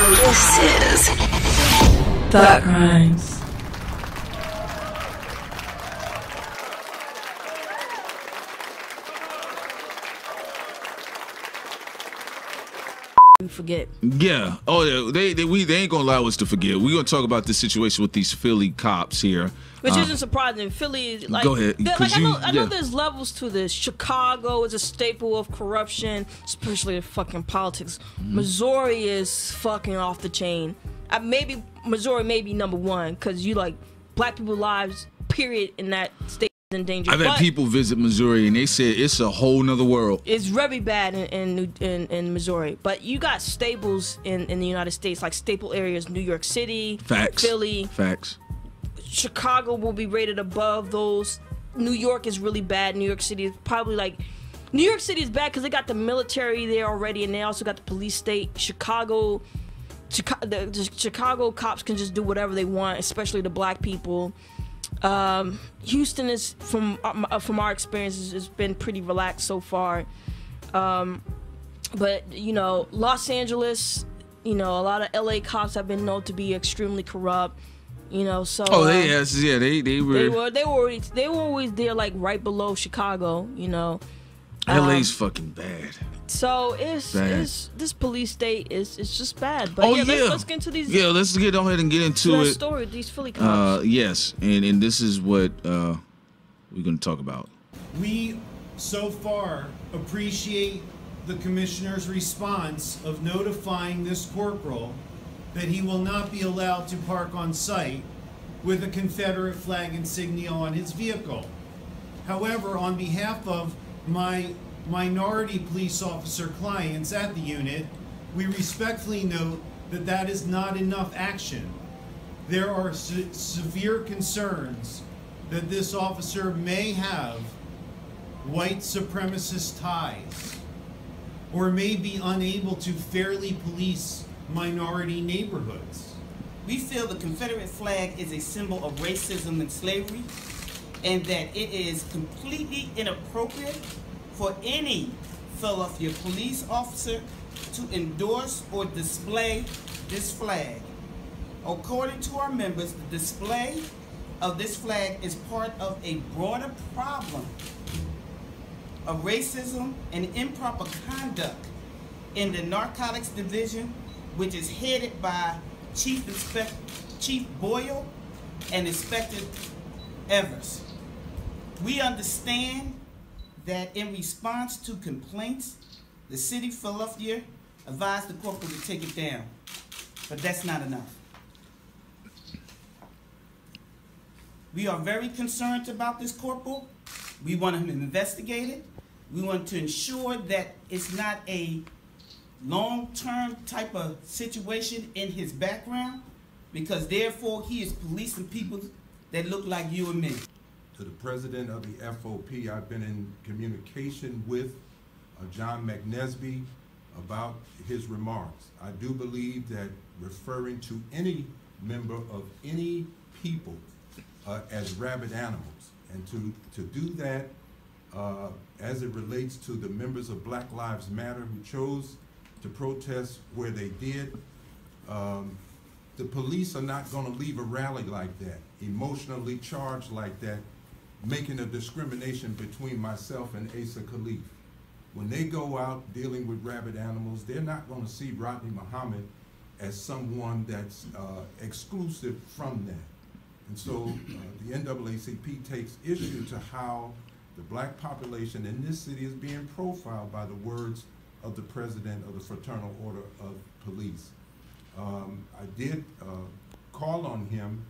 This is Crimez. We forget. Yeah. Oh, yeah. They ain't gonna allow us to forget. We're gonna talk about this situation with these Philly cops here. Which isn't surprising. Philly, like, go ahead. I know there's levels to this. Chicago is a staple of corruption, especially in fucking politics. Missouri is fucking off the chain. Maybe Missouri may be number one because you like black people's lives, period, in that state is in danger. I've had people visit Missouri and they said it's a whole nother world. It's very bad in Missouri, but you got staples in the United States, like staple areas: New York City, Philly, Chicago will be rated above those. New York is really bad. New York City is probably like, New York City is bad because they got the military there already, and they also got the police state. The Chicago cops can just do whatever they want, especially the black people. Houston is, from our experiences, has been pretty relaxed so far. But you know, Los Angeles, you know, a lot of LA cops have been known to be extremely corrupt. You know, so they were always there, like right below Chicago. You know, LA's fucking bad. So it's this police state is just bad. But let's get into these. Yeah, let's get ahead and get into it. Story of these Philly cops. Yes, and this is what we're going to talk about. We so far appreciate the commissioner's response of notifying this corporal that he will not be allowed to park on site with a Confederate flag insignia on his vehicle. However, on behalf of my minority police officer clients at the unit, we respectfully note that that is not enough action. There are severe concerns that this officer may have white supremacist ties or may be unable to fairly police minority neighborhoods. We feel the Confederate flag is a symbol of racism and slavery, and that it is completely inappropriate for any Philadelphia police officer to endorse or display this flag. According to our members, the display of this flag is part of a broader problem of racism and improper conduct in the Narcotics Division, which is headed by Chief Boyle and Inspector Evers. We understand that in response to complaints, the city of Philadelphia advised the corporal to take it down, but that's not enough. We are very concerned about this corporal. We want him investigated. We want to ensure that it's not a long-term type of situation in his background, because therefore he is policing people that look like you and me. To the president of the FOP, I've been in communication with John McNesby about his remarks. I do believe that referring to any member of any people as rabid animals, and to do that as it relates to the members of Black Lives Matter who chose to protest where they did, the police are not going to leave a rally like that, emotionally charged like that, making a discrimination between myself and Asa Khalif. When they go out dealing with rabid animals, they're not going to see Rodney Muhammad as someone that's exclusive from that. And so the NAACP takes issue to how the black population in this city is being profiled by the words of the president of the Fraternal Order of Police. I did call on him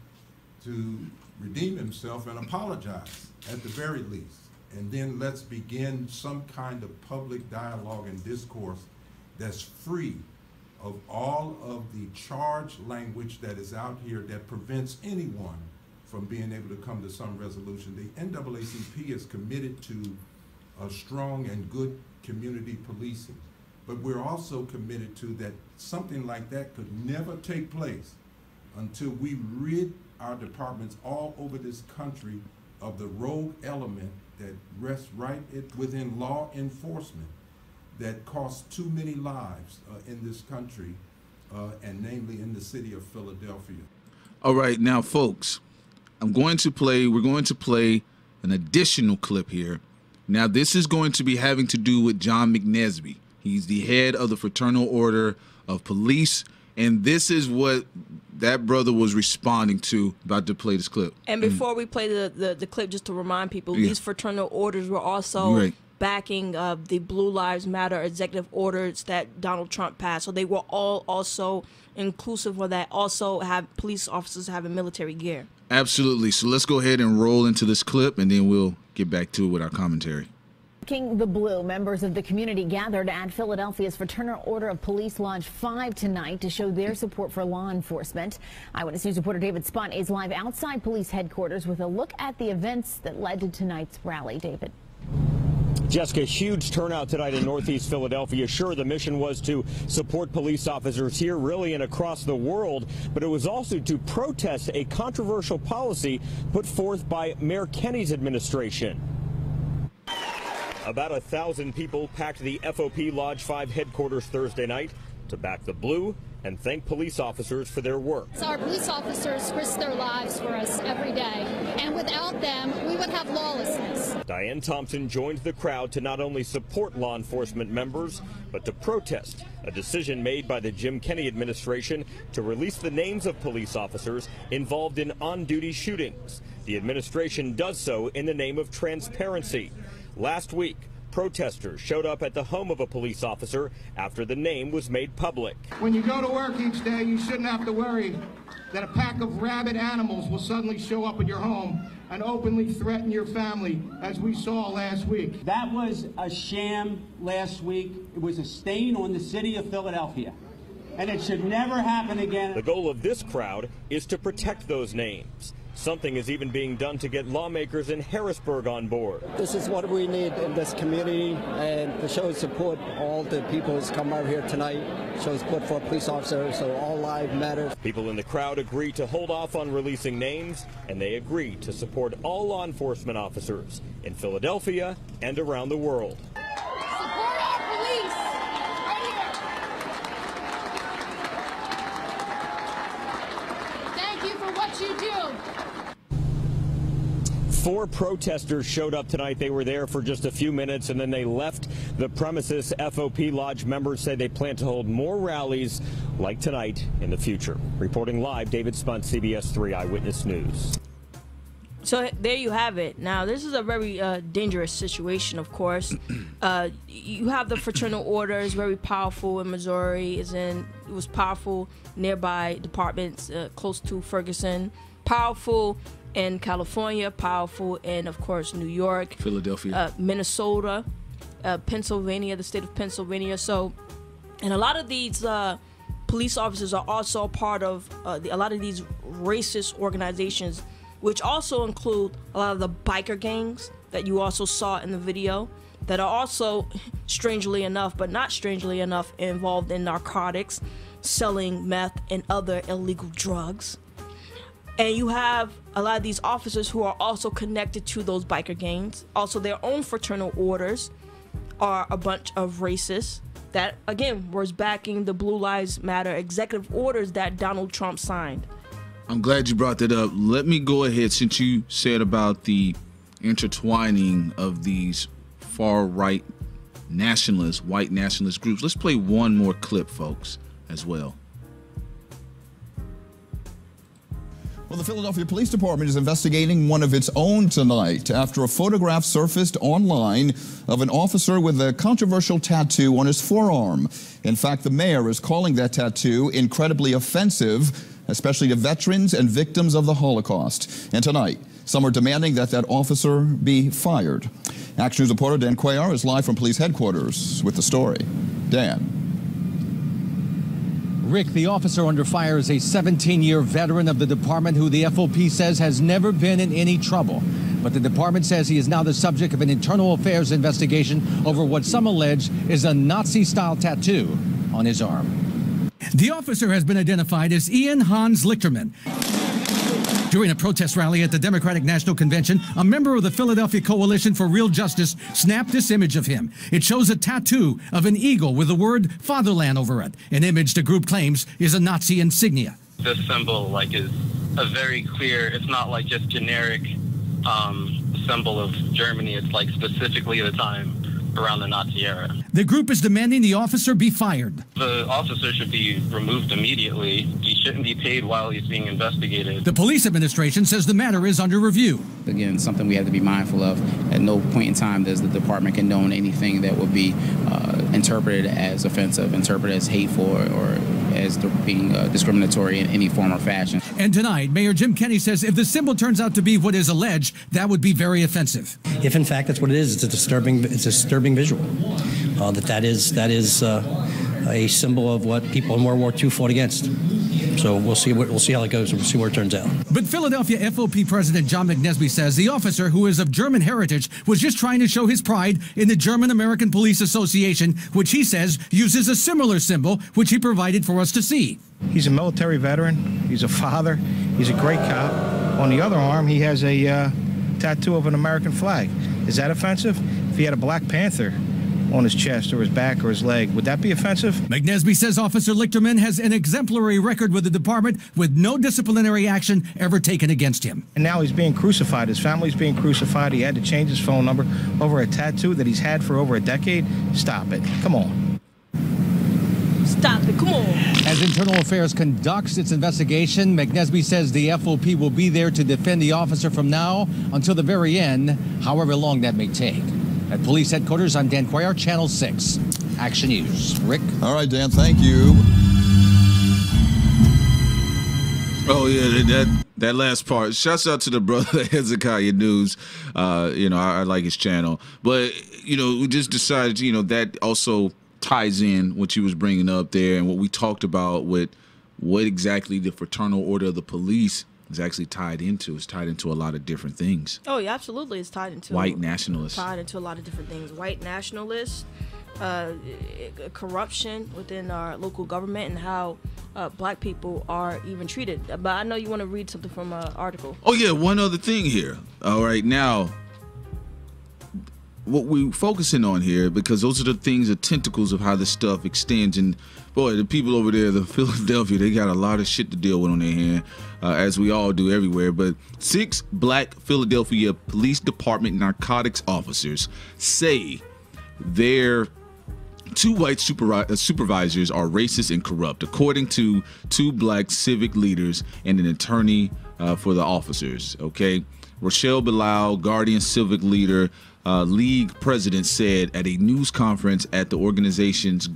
to redeem himself and apologize at the very least. And then let's begin some kind of public dialogue and discourse that's free of all of the charged language that is out here that prevents anyone from being able to come to some resolution. The NAACP is committed to a strong and good community policing, but we're also committed to that something like that could never take place until we rid our departments all over this country of the rogue element that rests right within law enforcement that costs too many lives in this country and namely in the city of Philadelphia. All right, now, folks, we're going to play an additional clip here. Now, this is going to be having to do with John McNesby. He's the head of the Fraternal Order of Police, and this is what that brother was responding to. About to play this clip. And before we play the clip, just to remind people, these fraternal orders were also backing the Blue Lives Matter executive orders that Donald Trump passed. So they were all also inclusive of that, also have police officers having military gear. Absolutely. So let's go ahead and roll into this clip, and then we'll get back to it with our commentary. King the Blue, members of the community gathered at Philadelphia's Fraternal Order of Police Lodge 5 tonight to show their support for law enforcement. Eyewitness News reporter David Spot is live outside police headquarters with a look at the events that led to tonight's rally. David. Jessica, huge turnout tonight in Northeast Philadelphia. Sure, the mission was to support police officers here, really, and across the world, but it was also to protest a controversial policy put forth by Mayor Kenney's administration. About 1,000 people packed the FOP Lodge 5 headquarters Thursday night to back the Blue and thank police officers for their work. Our police officers risk their lives for us every day, and without them, we would have lawlessness. Diane Thompson joined the crowd to not only support law enforcement members, but to protest a decision made by the Jim Kenney administration to release the names of police officers involved in on-duty shootings. The administration does so in the name of transparency. Last week, protesters showed up at the home of a police officer after the name was made public. When you go to work each day, you shouldn't have to worry that a pack of rabid animals will suddenly show up at your home and openly threaten your family, as we saw last week. That was a sham last week. It was a stain on the city of Philadelphia, and it should never happen again. The goal of this crowd is to protect those names. Something is even being done to get lawmakers in Harrisburg on board. This is what we need in this community, and to show support, all the people who's come out here tonight, show support for police officers, so all lives matter. People in the crowd agree to hold off on releasing names, and they agree to support all law enforcement officers in Philadelphia and around the world. Support our police! Right here! Thank you for what you do. 4 protesters showed up tonight. They were there for just a few minutes, and then they left the premises. FOP Lodge members say they plan to hold more rallies like tonight in the future. Reporting live, David Spunt, CBS 3 Eyewitness News. So there you have it. Now, this is a very dangerous situation, of course. You have the fraternal order is very powerful in Missouri. It was powerful nearby departments close to Ferguson. Powerful in California, powerful in, of course, New York, Philadelphia, Minnesota, Pennsylvania, the state of Pennsylvania. So, and a lot of these police officers are also part of a lot of these racist organizations, which also include a lot of the biker gangs that you also saw in the video, that are also, strangely enough, but not strangely enough, involved in narcotics, selling meth and other illegal drugs. And you have a lot of these officers who are also connected to those biker gangs. Also, their own fraternal orders are a bunch of racists that, again, was backing the Blue Lives Matter executive orders that Donald Trump signed. I'm glad you brought that up. Let me go ahead, since you said about the intertwining of these far-right nationalist, white nationalist groups. Let's play one more clip, folks, as well. Well, the Philadelphia Police Department is investigating one of its own tonight after a photograph surfaced online of an officer with a controversial tattoo on his forearm. In fact, the mayor is calling that tattoo incredibly offensive, especially to veterans and victims of the Holocaust. And tonight, some are demanding that that officer be fired. Action News reporter Dan Cuellar is live from police headquarters with the story. Dan. Rick, the officer under fire is a 17-year veteran of the department who the FOP says has never been in any trouble. But the department says he is now the subject of an internal affairs investigation over what some allege is a Nazi-style tattoo on his arm. The officer has been identified as Ian Hans Lichterman. During a protest rally at the Democratic National Convention, a member of the Philadelphia Coalition for Real Justice snapped this image of him. It shows a tattoo of an eagle with the word fatherland over it, an image the group claims is a Nazi insignia. This symbol, like, is a very clear, it's not like just generic symbol of Germany. It's like specifically the time around the Nazi era. The group is demanding the officer be fired. The officer should be removed immediately. He shouldn't be paid while he's being investigated. The police administration says the matter is under review. Again, something we have to be mindful of. At no point in time does the department condone anything that would be interpreted as offensive, interpreted as hateful, or as being discriminatory in any form or fashion. And tonight, Mayor Jim Kenney says if the symbol turns out to be what is alleged, that would be very offensive. If in fact that's what it is, it's a disturbing visual. That is a symbol of what people in World War II fought against. So we'll see how it goes, and we'll see where it turns out. But Philadelphia FOP President John McNesby says the officer, who is of German heritage, was just trying to show his pride in the German American Police Association, which he says uses a similar symbol, which he provided for us to see. He's a military veteran. He's a father. He's a great cop. On the other arm, he has a tattoo of an American flag. Is that offensive? If he had a Black Panther on his chest or his back or his leg, would that be offensive? McNesby says Officer Lichterman has an exemplary record with the department with no disciplinary action ever taken against him. And now he's being crucified. His family's being crucified. He had to change his phone number over a tattoo that he's had for over a decade. Stop it. Come on. Stop it. Come on. As Internal Affairs conducts its investigation, McNesby says the FOP will be there to defend the officer from now until the very end, however long that may take. At police headquarters, I'm Dan Cuellar, Channel 6. Action News. Rick? All right, Dan, thank you. Oh, yeah, that last part. Shouts out to the brother Hezekiah News. I like his channel. But, we just decided, that also ties in what you was bringing up there and what we talked about with what exactly the Fraternal Order of the Police is actually tied into. It's tied into a lot of different things. Oh, yeah, absolutely. It's tied into white nationalists. Tied into a lot of different things. White nationalists, corruption within our local government, and how black people are even treated. But I know you want to read something from an article. Oh, yeah, one other thing here. All right, now, what we're focusing on here, because those are the things, the tentacles of how this stuff extends. And boy, the people over there, the Philadelphia, they got a lot of shit to deal with on their hand, as we all do everywhere. But 6 black Philadelphia Police Department narcotics officers say their 2 white supervisors are racist and corrupt, according to 2 black civic leaders and an attorney for the officers. Okay, Rochelle Bilal, Guardian civic leader, league president, said at a news conference at the organization's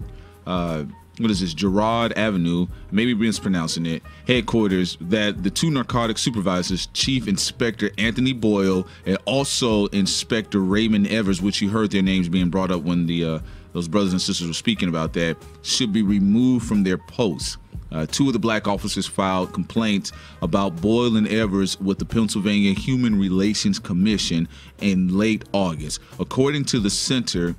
Girard Avenue, maybe mispronouncing it, headquarters, that the 2 narcotic supervisors, Chief Inspector Anthony Boyle and also Inspector Raymond Evers, which you heard their names being brought up when those brothers and sisters were speaking about that, should be removed from their posts. 2 of the black officers filed complaints about Boyle and Evers with the Pennsylvania Human Relations Commission in late August. According to Center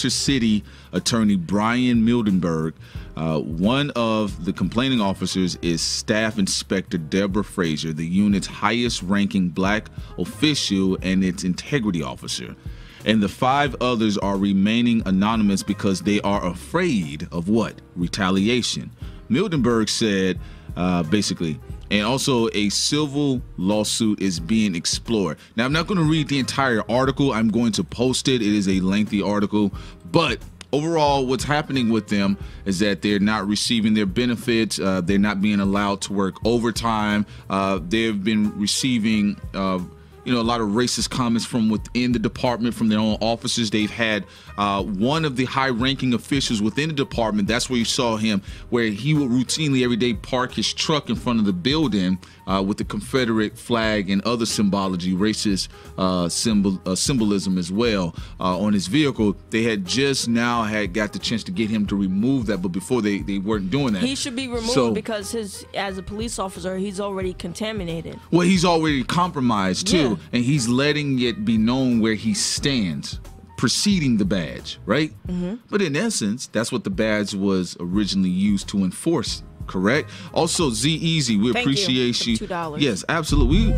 City Attorney Brian Mildenberg, one of the complaining officers is Staff Inspector Deborah Frazier, the unit's highest-ranking black official and its integrity officer. And the 5 others are remaining anonymous because they are afraid of what? Retaliation. Mildenberg said, basically, and also a civil lawsuit is being explored. Now, I'm not going to read the entire article. I'm going to post it. It is a lengthy article. But overall, what's happening with them is that they're not receiving their benefits. They're not being allowed to work overtime. They've been receiving a lot of racist comments from within the department, from their own officers. They've had one of the high-ranking officials within the department, that's where you saw him, where he would routinely every day park his truck in front of the building with the Confederate flag and other symbology, racist symbolism as well on his vehicle. They had just now got the chance to get him to remove that, but before they weren't doing that. He should be removed because as a police officer, he's already contaminated. Well, he's already compromised too, and he's letting it be known where he stands, preceding the badge, right? Mm-hmm. But in essence, that's what the badge was originally used to enforce correct? Also, Z-Easy, we Thank appreciate you. $2. Yes, absolutely.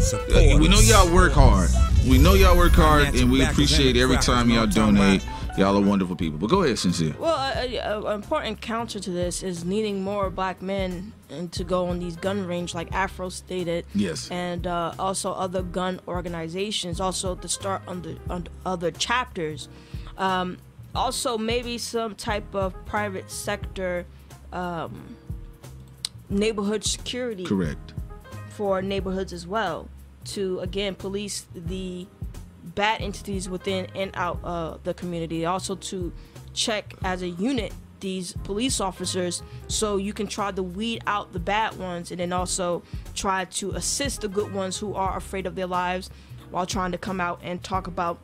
We know y'all work hard. We know y'all work hard, and we appreciate every time y'all donate. Y'all are wonderful people. But go ahead, Sincere. Well, an important counter to this is needing more black men and to go on these gun range, like Afro stated. Yes. And also other gun organizations, also to start on other chapters. Also, maybe some type of private sector neighborhood security. Correct. For neighborhoods as well, to again police the bad entities within and out the community. Also to check as a unit these police officers, so you can try to weed out the bad ones, and then also try to assist the good ones who are afraid of their lives, while trying to come out and talk about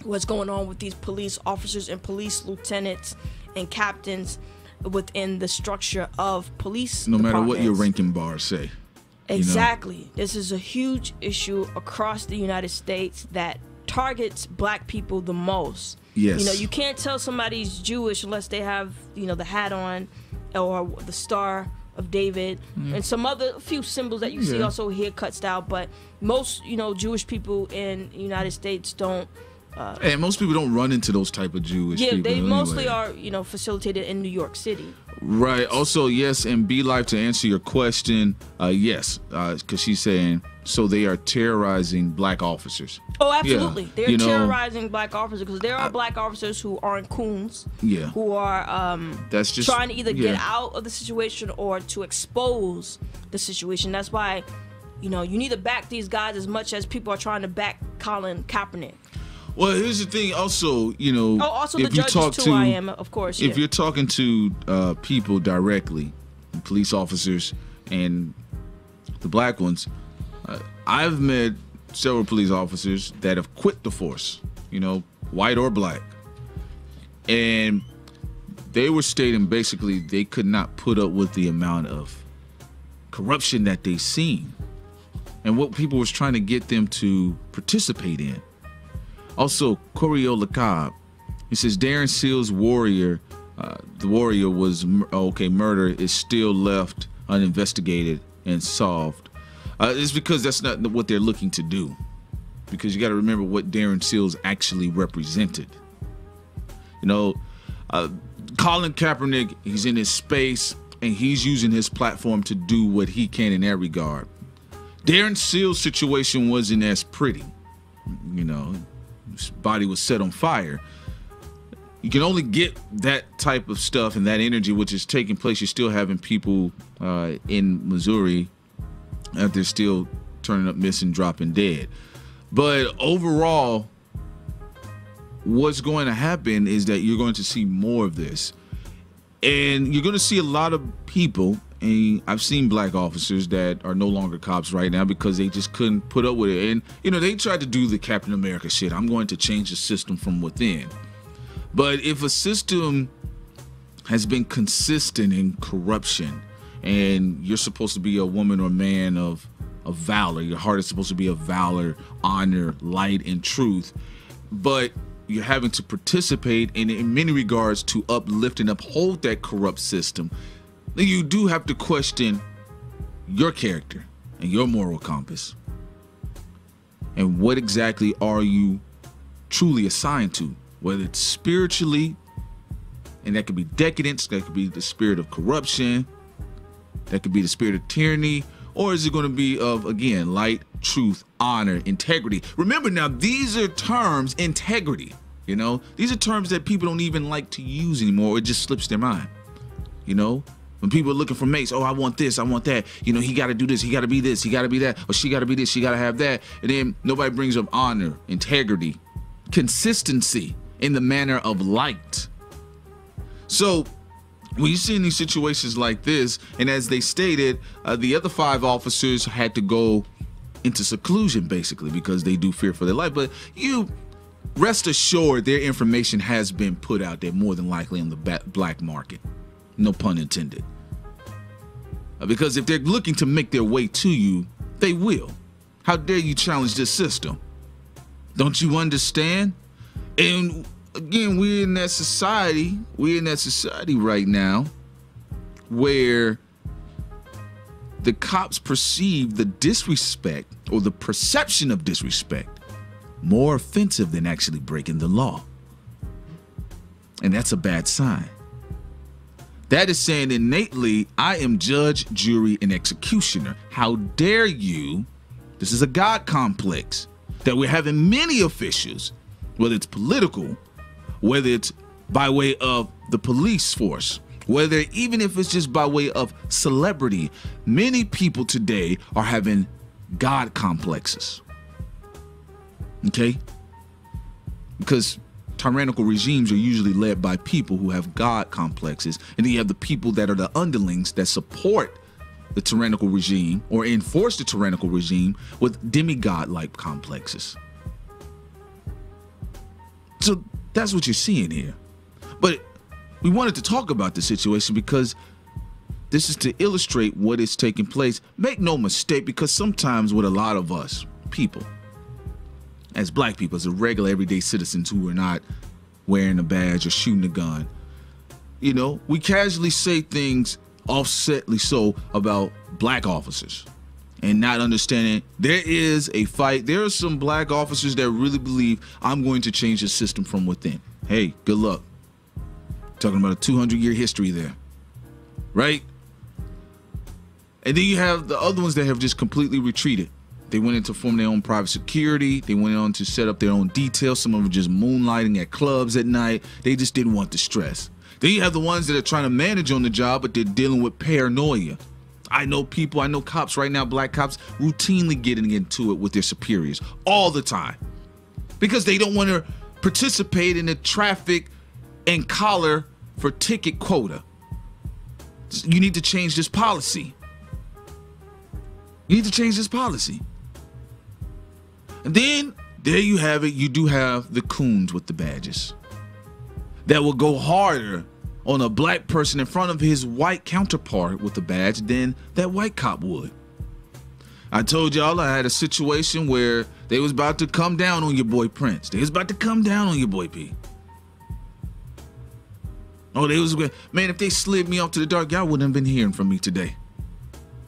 what's going on with these police officers and police lieutenants and captains within the structure of police No matter what your departments. ranking bars say. Exactly. This is a huge issue across the United States that targets black people the most. Yes. You know, you can't tell somebody's Jewish unless they have, you know, the hat on or the Star of David and some other few symbols that you see also haircut style, but most, you know, Jewish people in the United States don't and most people don't run into those type of Jewish people. Yeah, they anyway. mostly are, you know, facilitated in New York City. Right. Also, yes, and Be Life, to answer your question, yes, because she's saying, so they are terrorizing black officers. Oh, absolutely. Yeah. They're You know, terrorizing black officers because there are black officers who aren't coons. Yeah. Who are That's just trying to either get out of the situation or to expose the situation. That's why, you know, you need to back these guys as much as people are trying to back Colin Kaepernick. Well, here's the thing. Also, you know, Oh, also if the you judges talk too, to, I am, of course. if yeah. you're talking to people directly, police officers and the black ones, I've met several police officers that have quit the force, you know, white or black, and they were stating basically they could not put up with the amount of corruption that they seen and what people was trying to get them to participate in. Also, Coriola Cobb, he says Darren Seals' warrior, the warrior was murder is still left uninvestigated and solved. It's because that's not what they're looking to do. Because you got to remember what Darren Seals actually represented. You know, Colin Kaepernick, he's in his space and he's using his platform to do what he can in that regard. Darren Seals' situation wasn't as pretty. You know, his body was set on fire. You can only get that type of stuff and that energy, which is taking place. You're still having people in Missouri that they're still turning up missing, dropping dead. But overall, what's going to happen is that you're going to see more of this. And you're going to see a lot of people, and I've seen black officers that are no longer cops right now because they just couldn't put up with it. And, you know, they tried to do the Captain America shit. I'm going to change the system from within. But if a system has been consistent in corruption and you're supposed to be a woman or man of valor, your heart is supposed to be of valor, honor, light, and truth, but you're having to participate in many regards to uplift and uphold that corrupt system, then you do have to question your character and your moral compass. And what exactly are you truly assigned to? Whether it's spiritually, and that could be decadence, that could be the spirit of corruption, that could be the spirit of tyranny, or is it going to be of, again, light, truth, honor, integrity? Remember now, these are terms, integrity, you know? These are terms that people don't even like to use anymore. It just slips their mind, you know? When people are looking for mates, oh, I want this, I want that. You know, he got to do this, he got to be this, he got to be that, or she got to be this, she got to have that. And then nobody brings up honor, integrity, consistency in the manner of light. So when you see in these situations like this, and as they stated, the other 5 officers had to go into seclusion basically because they do fear for their life. But you rest assured their information has been put out there more than likely on the black market. No pun intended. Because if they're looking to make their way to you, they will. How dare you challenge this system? Don't you understand? And again, we're in that society right now where the cops perceive the disrespect or the perception of disrespect more offensive than actually breaking the law. And that's a bad sign. That is saying innately, I am judge, jury, and executioner. How dare you? This is a God complex that we're having many officials, whether it's political, whether it's by way of the police force, whether even if it's just by way of celebrity. Many people today are having God complexes. Okay? Because tyrannical regimes are usually led by people who have God complexes, and then you have the people that are the underlings that support the tyrannical regime or enforce the tyrannical regime with demigod-like complexes. So that's what you're seeing here. But we wanted to talk about the situation because this is to illustrate what is taking place. Make no mistake, because sometimes with a lot of us people, as black people, as a regular everyday citizens who are not wearing a badge or shooting a gun, you know, we casually say things offsetly so about black officers and not understanding there is a fight. There are some black officers that really believe I'm going to change the system from within. Hey, good luck. Talking about a 200-year history there, right? And then you have the other ones that have just completely retreated. They went into form their own private security. They went on to set up their own details. Some of them just moonlighting at clubs at night. They just didn't want the stress. Then you have the ones that are trying to manage on the job, but they're dealing with paranoia. I know people, I know cops right now, black cops, routinely getting into it with their superiors all the time because they don't want to participate in the traffic and collar for ticket quota. You need to change this policy. You need to change this policy. And then there you have it. You do have the coons with the badges that will go harder on a black person in front of his white counterpart with the badge than that white cop would. I told y'all I had a situation where they was about to come down on your boy Prince. They was about to come down on your boy P. Oh, they was, man, if they slid me off to the dark, y'all wouldn't have been hearing from me today.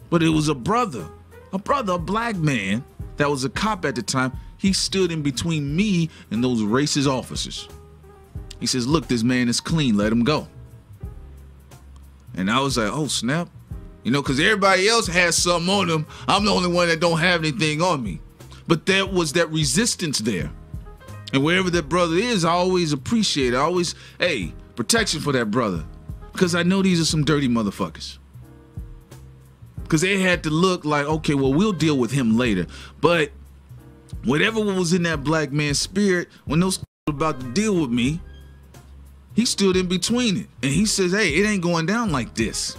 But it was a brother, a black man that was a cop at the time. He stood in between me and those racist officers. He says, look, this man is clean, let him go. And I was like, oh, snap. You know, because everybody else has something on them. I'm the only one that don't have anything on me. But there was that resistance there. And wherever that brother is, I always appreciate it. I always, hey, protection for that brother. Because I know these are some dirty motherfuckers. Because they had to look like, okay, well, we'll deal with him later. But whatever was in that black man's spirit, when those were about to deal with me, he stood in between it. And he says, hey, it ain't going down like this.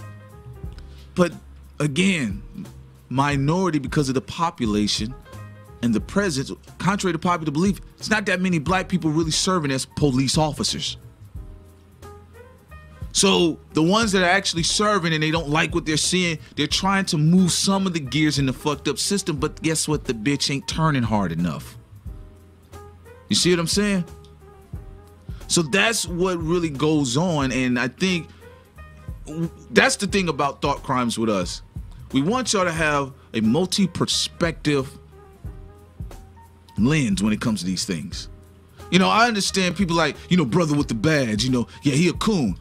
But again, minority because of the population and the presence, contrary to popular belief, it's not that many black people really serving as police officers. So the ones that are actually serving and they don't like what they're seeing, they're trying to move some of the gears in the fucked up system, but guess what? The bitch ain't turning hard enough. You see what I'm saying? So that's what really goes on, and I think that's the thing about thought crimes with us. We want y'all to have a multi-perspective lens when it comes to these things. You know, I understand people like, you know, brother with the badge, you know, yeah, he a coon.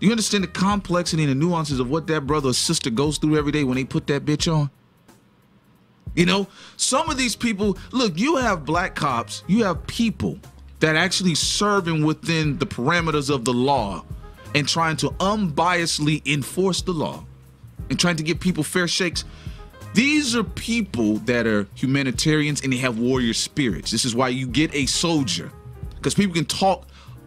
You understand the complexity and the nuances of what that brother or sister goes through every day when they put that bitch on? You know, some of these people, look, you have black cops, you have people that actually serving within the parameters of the law and trying to unbiasedly enforce the law and trying to give people fair shakes. These are people that are humanitarians and they have warrior spirits. This is why you get a soldier, because people can talk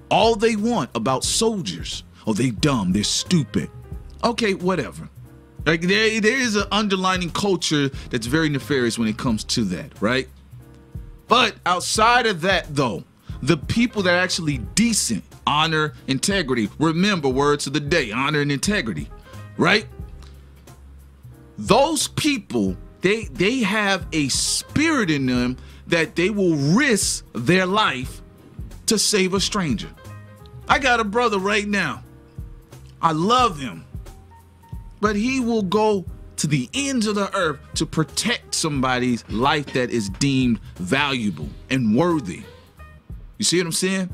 all they want about soldiers. Oh, they dumb, they're stupid. Okay, whatever. Like there is an underlining culture that's very nefarious when it comes to that, right? But outside of that, though, the people that are actually decent, honor, integrity. Remember, words of the day, honor and integrity, right? Those people, they have a spirit in them that they will risk their life to save a stranger. I got a brother right now. I love him. but he will go to the ends of the earth to protect somebody's life that is deemed valuable and worthy. You see what I'm saying?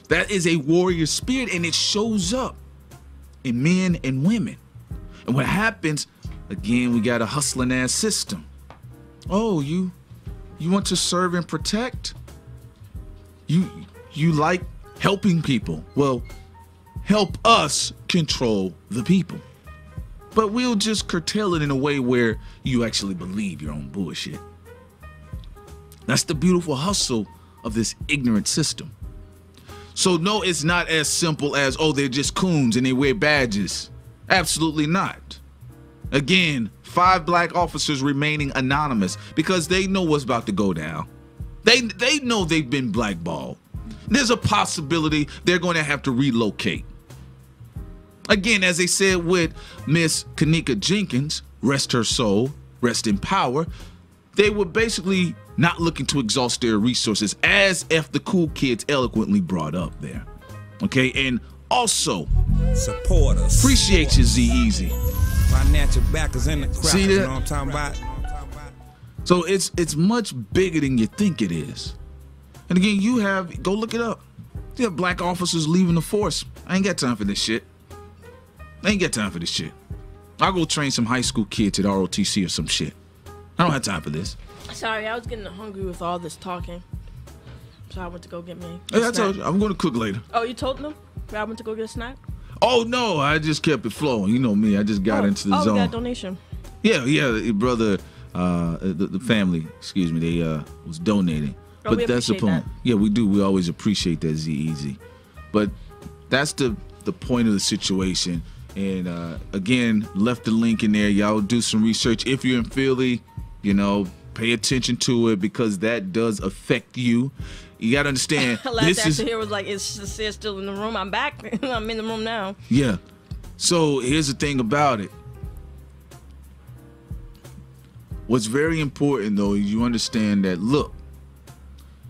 That is a warrior spirit, and it shows up in men and women. And what happens, again, we got a hustling ass system. Oh, you want to serve and protect? You like helping people. Well, help us control the people. But we'll just curtail it in a way where you actually believe your own bullshit. That's the beautiful hustle of this ignorant system. So no, it's not as simple as, oh, they're just coons and they wear badges. Absolutely not. Again, 5 black officers remaining anonymous because they know what's about to go down. They know they've been blackballed. There's a possibility they're going to have to relocate. Again, as they said with Miss Kanika Jenkins, rest her soul, rest in power, they were basically not looking to exhaust their resources, as if the cool kids eloquently brought up there. Okay, and also support us. Appreciate you, Z-Easy. Financial backers in the crowd. See that? You know what I'm talking about? So it's much bigger than you think it is. And again, go look it up. You have black officers leaving the force. I ain't got time for this shit. I'll go train some high school kids at ROTC or some shit. I don't have time for this. Sorry, I was getting hungry with all this talking. So I went to go get me a Hey, I snack. told you, I'm going to cook later. Oh, you told them? I went to go get a snack? Oh, no, I just kept it flowing. You know me, I just got into the zone. We got a donation. Yeah, your brother, the family, excuse me, they was donating. Oh, but we that's the appreciate point. that. Yeah, we do. We always appreciate that, Z-Easy. But that's the point of the situation. And again, left the link in there. Y'all do some research. If you're in Philly, you know, pay attention to it because that does affect you. You got to understand. Last after here was like, it's still in the room. I'm back. I'm in the room now. Yeah. So here's the thing about it. What's very important, though, is you understand that, look,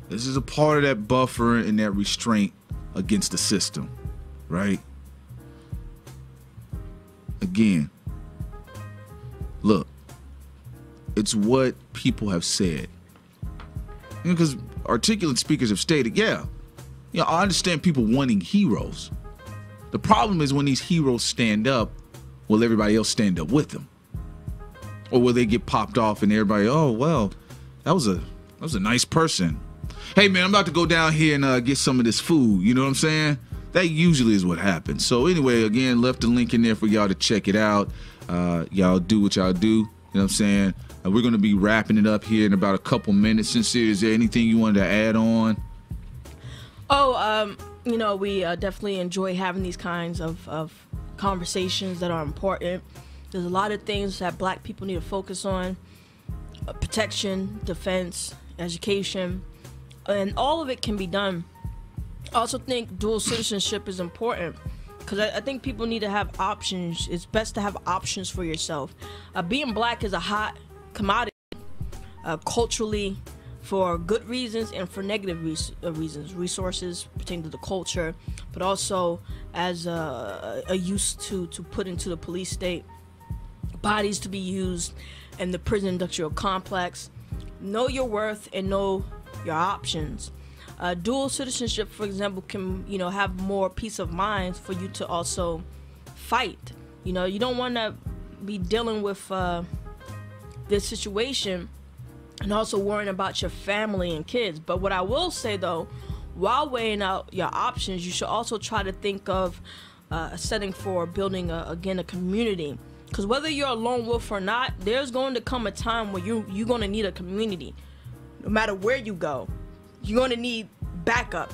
this is a part of that buffer and that restraint against the system, right? Again, look, it's what people have said. Because articulate speakers have stated, yeah, I understand people wanting heroes. The problem is when these heroes stand up, will everybody else stand up with them? Or will they get popped off and everybody, oh, well, that was a nice person. Hey, man, I'm about to go down here and get some of this food. You know what I'm saying? That usually is what happens. So anyway, again, left the link in there for y'all to check it out. Y'all do what y'all do. You know what I'm saying? We're going to be wrapping it up here in about a couple minutes. Sincere, is there anything you wanted to add on? You know, we definitely enjoy having these kinds of conversations that are important. There's a lot of things that black people need to focus on. Protection, defense, education, and all of it can be done. I also think dual citizenship is important because I think people need to have options. It's best to have options for yourself. Being black is a hot commodity culturally, for good reasons and for negative reasons. Resources pertaining to the culture, but also as a use to put into the police state, bodies to be used in the prison industrial complex. Know your worth and know your options. Dual citizenship, for example, can have more peace of mind for you to also fight. You don't want to be dealing with this situation and also worrying about your family and kids. But what I will say though, while weighing out your options, you should also try to think of a setting for building a community. Because whether you're a lone wolf or not, there's going to come a time where you're going to need a community. No matter where you go, you're going to need backup.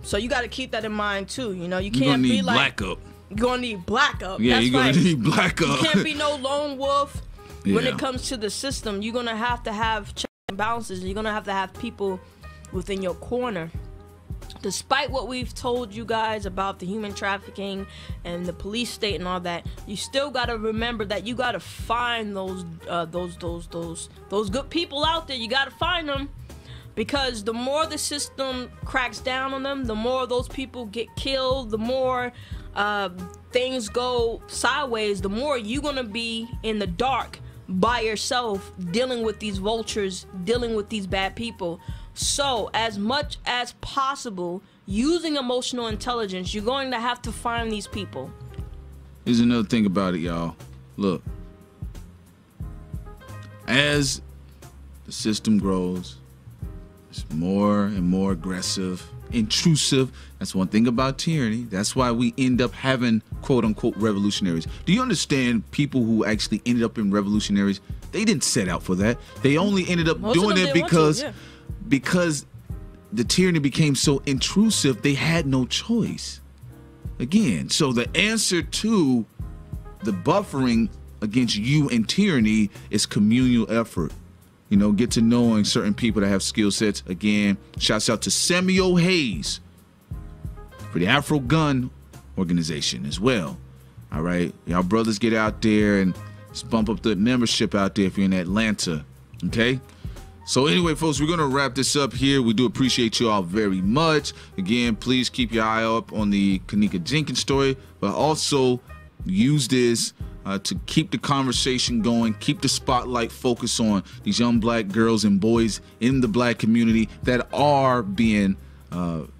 So you got to keep that in mind too. You can't be like backup. You're going to need backup. Yeah, that's you're going to need backup. You can't be no lone wolf. Yeah. When it comes to the system, you're going to have checks and balances. And you're going to have people within your corner. Despite what we've told you guys about the human trafficking and the police state and all that, you still got to remember that you got to find those good people out there. You got to find them, because the more the system cracks down on them, the more those people get killed, the more things go sideways, the more you're gonna be in the dark by yourself, dealing with these vultures, dealing with these bad people. So as much as possible, using emotional intelligence, you're going to have to find these people. Here's another thing about it, y'all. Look, as the system grows, it's more and more aggressive, intrusive. That's one thing about tyranny. That's why we end up having quote unquote revolutionaries. Do you understand people who actually ended up in revolutionaries? They didn't set out for that. They only ended up doing it because the tyranny became so intrusive, they had no choice. Again, so the answer to the buffering against you and tyranny is communal effort. You know, get to knowing certain people that have skill sets. Again, shouts out to Samuel Hayes for the Afro Gun organization as well. All right, y'all brothers, get out there and just bump up the membership out there if you're in Atlanta. Okay. So anyway, folks, we're going to wrap this up here. We do appreciate you all very much. Again, please keep your eye up on the Kenneka Jenkins story, but also use this to keep the conversation going, keep the spotlight focused on these young black girls and boys in the black community that are being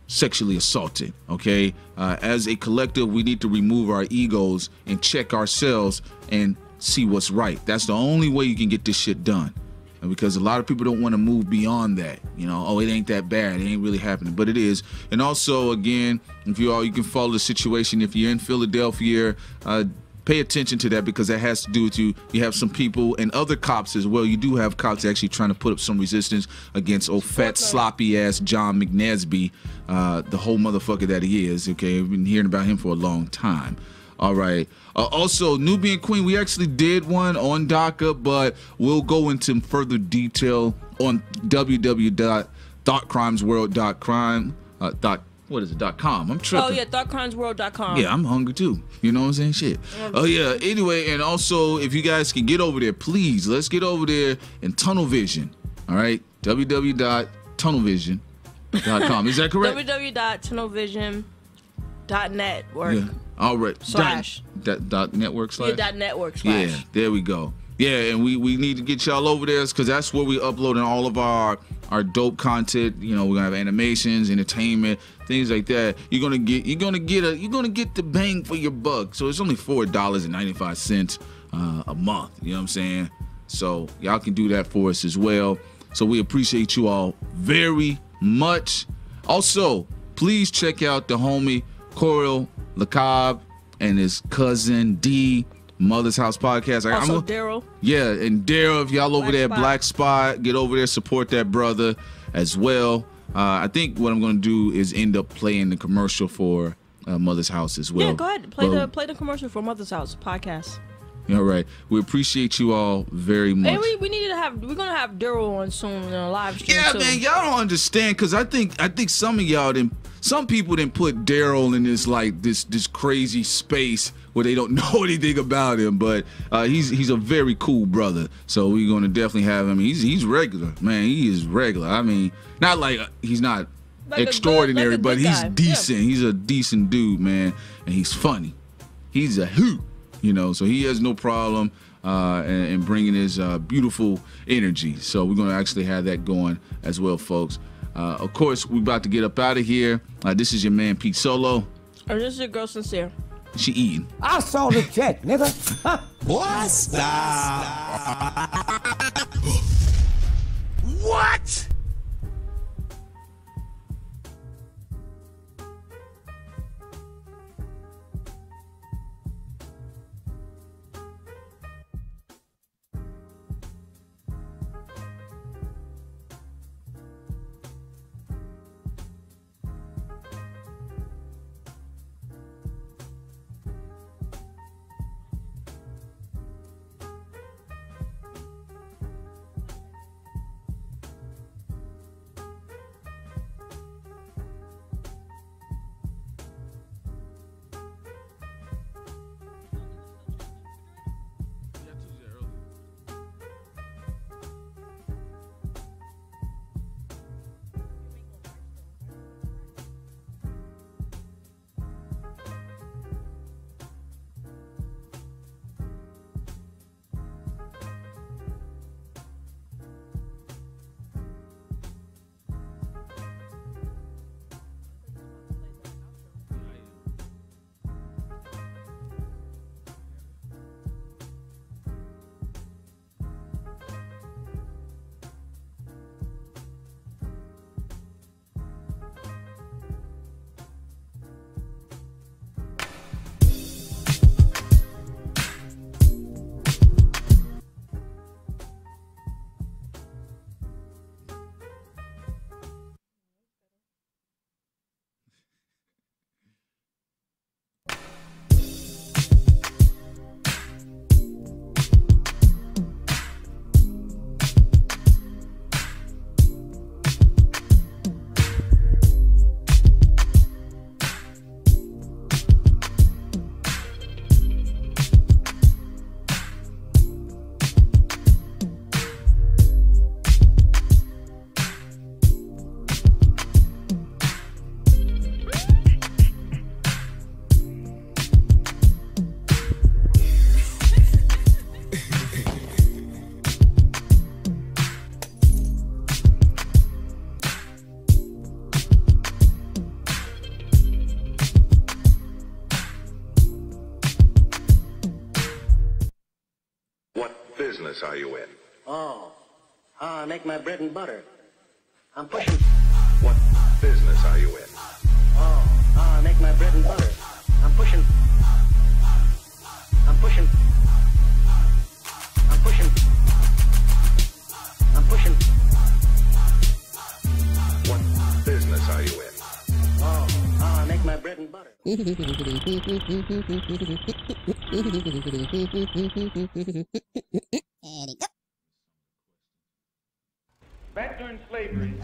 sexually assaulted, okay? As a collective, we need to remove our egos and check ourselves and see what's right. That's the only way you can get this shit done. Because a lot of people don't want to move beyond that. You know, oh, it ain't that bad. It ain't really happening, but it is. And also, again, if you can follow the situation. If you're in Philadelphia, pay attention to that, because that has to do with you. You have some people and other cops as well. You do have cops actually trying to put up some resistance against old fat sloppy ass John McNesby, the whole motherfucker that he is. Okay, I've been hearing about him for a long time. All right. Also, Nubian Queen, we actually did one on DACA, but we'll go into further detail on www.thoughtcrimesworld.com. .com. I'm tripping. Oh yeah, thoughtcrimesworld.com. Yeah, I'm hungry too. You know what I'm saying? Shit. Oh yeah. Anyway, and also, if you guys can get over there, please, let's get over there in Tunnel Vision. All right, www.tunnelvision.com. Is that correct? www.tunnelvision.net. Yeah. All right. Slash. Dot network slash. Yeah, .network slash. Yeah, there we go. Yeah, and we need to get y'all over there, because that's where we uploading all of our dope content. You know, we're gonna have animations, entertainment, things like that. You're gonna get the bang for your buck. So it's only $4.95 a month. You know what I'm saying? So y'all can do that for us as well. So we appreciate you all very much. Also, please check out the homie Coral LaCobb and his cousin D, Mother's House Podcast. Also Daryl. Yeah, and Daryl, if y'all over there at Blaqspot, get over there, support that brother as well. I think what I'm going to do is end up playing the commercial for Mother's House as well. Yeah, go ahead. Play the commercial for Mother's House Podcast. All right. We appreciate you all very much. And we're going to have Daryl on soon in a live stream. Yeah, man, y'all don't understand, because I think some of y'all some people didn't put Daryl in this crazy space where they don't know anything about him, but he's a very cool brother. So we're gonna definitely have him. He's regular, man. He is regular. I mean, not like he's not extraordinary, but he's decent. Yeah. He's a decent dude, man, and he's funny. He's a hoot, you know. So he has no problem in bringing his beautiful energy. So we're gonna actually have that going as well, folks. Of course, we're about to get up out of here. This is your man, Pete Solo. Or this is your girl, Sincere. She eating. I saw the check, nigga. What? What? business are you in? Oh, I make my bread and butter. I'm pushing. What business are you in? Oh, I make my bread and butter. I'm pushing. I'm pushing. I'm pushing. I'm pushing. What business are you in? Oh, I make my bread and butter. Back during slavery,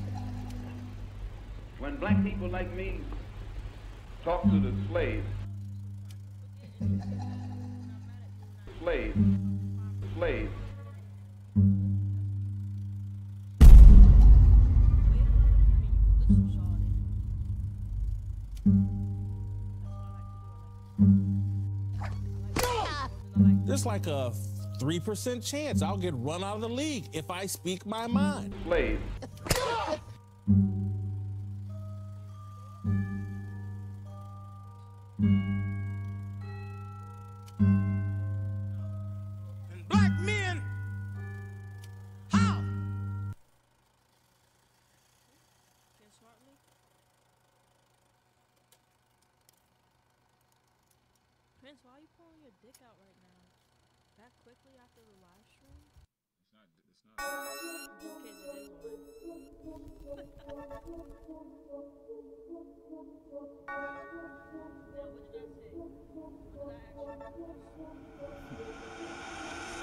when black people like me talked to the slaves, There's like a 3% chance I'll get run out of the league if I speak my mind. Slaves. And black men, how? Prince, why are you pulling your dick out right now? That quickly after the live stream? It's not. Okay, so there's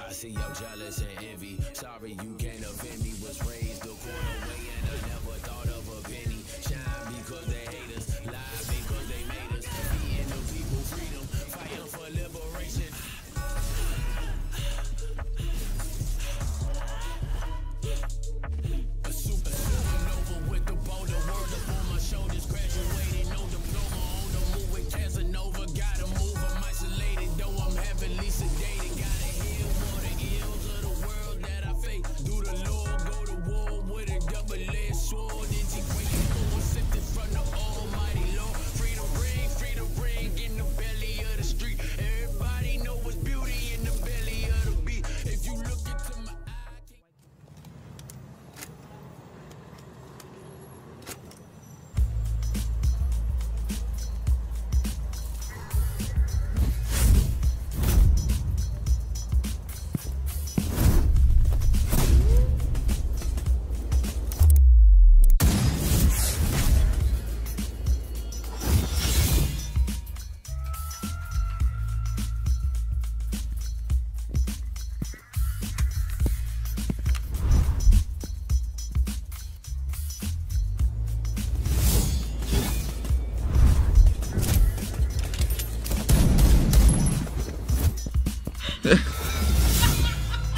I see you're jealous and envy. Sorry you can't offend me. Was raised a quarter way and I never thought of a penny. Shine because they hate us, lie because they made us. Being the people freedom, fighting for liberation. A supernova with the boulder world up on my shoulders. Graduated, no diploma on the move with Casanova. Gotta move, I'm isolated, though I'm heavily sedated. Gotta heal more the ills of the world that I face. Do the Lord go to war with a double-edged sword? Integrated forward, sifted from the Almighty Lord. Freedom ring in the belly of the street. Everybody know what's beauty in the belly of the beast. If you look into my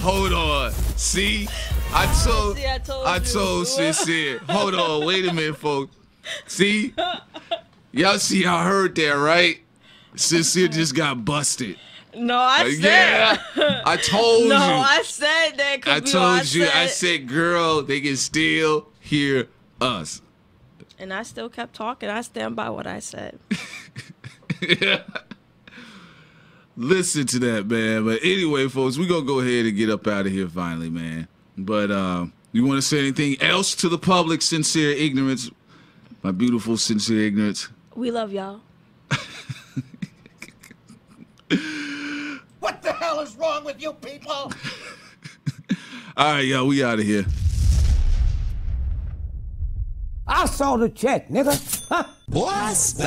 Hold on. See? I told Sincere. Hold on. Wait a minute, folks. See? Y'all see I heard that, right? Sincere just got busted. No, I said. Yeah. I told you. No, I said that. I told you. I said, girl, they can still hear us. And I still kept talking. I stand by what I said. Yeah. Listen to that, man. But anyway, folks, we're going to go ahead and get up out of here finally, man. But you want to say anything else to the public? Sincere Ignorance. My beautiful Sincere Ignorance. We love y'all. What the hell is wrong with you people? All right, y'all, we out of here. I saw the check, nigga. Huh? Blaqspot.